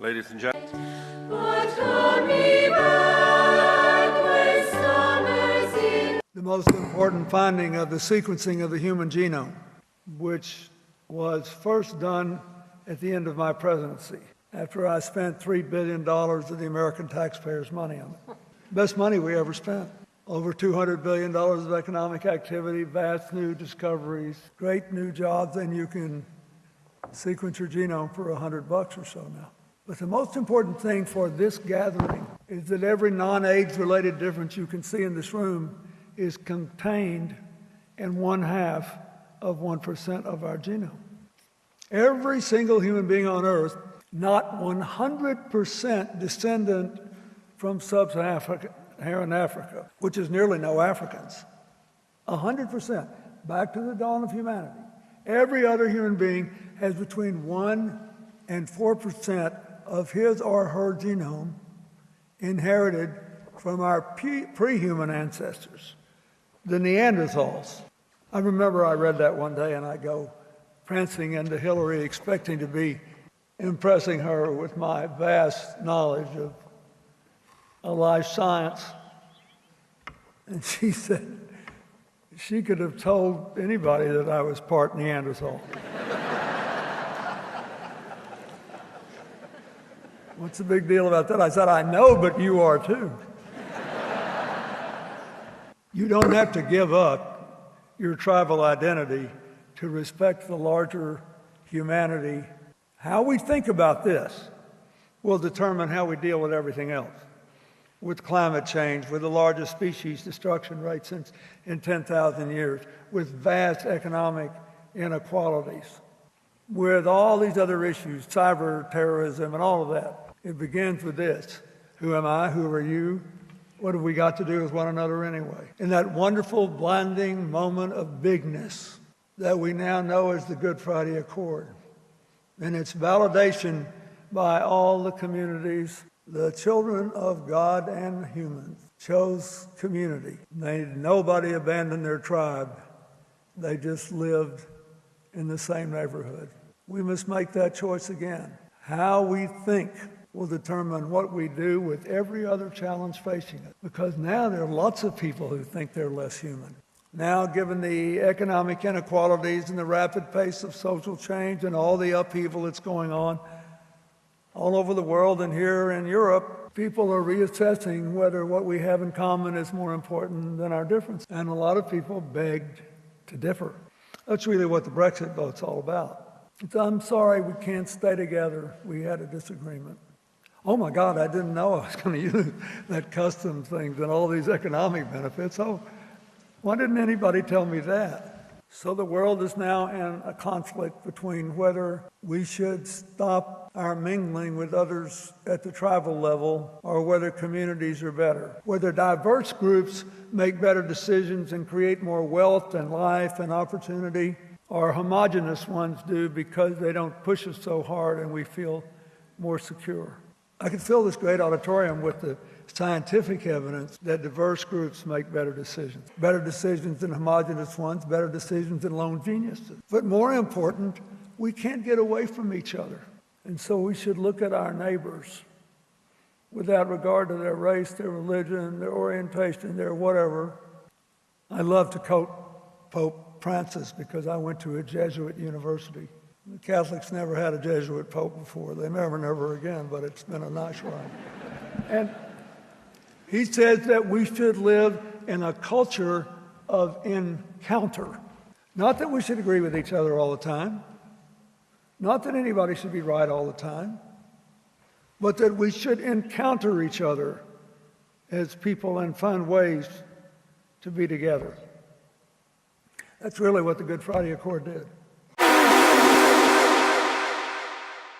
Ladies and gentlemen. The most important finding of the sequencing of the human genome, which was first done at the end of my presidency, after I spent $3 billion of the American taxpayers' money on it. Best money we ever spent. Over $200 billion of economic activity, vast new discoveries, great new jobs, and you can sequence your genome for $100 or so now. But the most important thing for this gathering is that every non-AIDS-related difference you can see in this room is contained in 1/2 of 1% of our genome. Every single human being on Earth, not 100% descendant from sub-Saharan Africa, which is nearly no Africans. 100%, back to the dawn of humanity. Every other human being has between 1 and 4% of his or her genome inherited from our pre-human ancestors, the Neanderthals. I remember I read that one day and I go prancing into Hillary expecting to be impressing her with my vast knowledge of life science. And she said she could have told anybody that I was part Neanderthal. What's the big deal about that? I said, I know, but you are too. You don't have to give up your tribal identity to respect the larger humanity. How we think about this will determine how we deal with everything else. With climate change, with the largest species destruction rate since in 10,000 years, with vast economic inequalities, with all these other issues, cyber terrorism and all of that. It begins with this. Who am I? Who are you? What have we got to do with one another anyway? In that wonderful, blinding moment of bigness that we now know as the Good Friday Accord, and its validation by all the communities, the children of God and humans chose community. Nobody abandoned their tribe. They just lived in the same neighborhood. We must make that choice again. How we think will determine what we do with every other challenge facing it. Because now there are lots of people who think they're less human. Now, given the economic inequalities and the rapid pace of social change and all the upheaval that's going on all over the world and here in Europe, people are reassessing whether what we have in common is more important than our difference. And a lot of people begged to differ. That's really what the Brexit vote's all about. It's, I'm sorry we can't stay together. We had a disagreement. Oh my God, I didn't know I was going to use that customs things and all these economic benefits. Oh, why didn't anybody tell me that? So the world is now in a conflict between whether we should stop our mingling with others at the tribal level or whether communities are better. Whether diverse groups make better decisions and create more wealth and life and opportunity, or homogenous ones do because they don't push us so hard and we feel more secure. I could fill this great auditorium with the scientific evidence that diverse groups make better decisions than homogenous ones, better decisions than lone geniuses. But more important, we can't get away from each other. And so we should look at our neighbors without regard to their race, their religion, their orientation, their whatever. I love to quote Pope Francis because I went to a Jesuit university. The Catholics never had a Jesuit pope before. They never again, but it's been a nice ride. And he says that we should live in a culture of encounter. Not that we should agree with each other all the time. Not that anybody should be right all the time. But that we should encounter each other as people and find ways to be together. That's really what the Good Friday Accord did.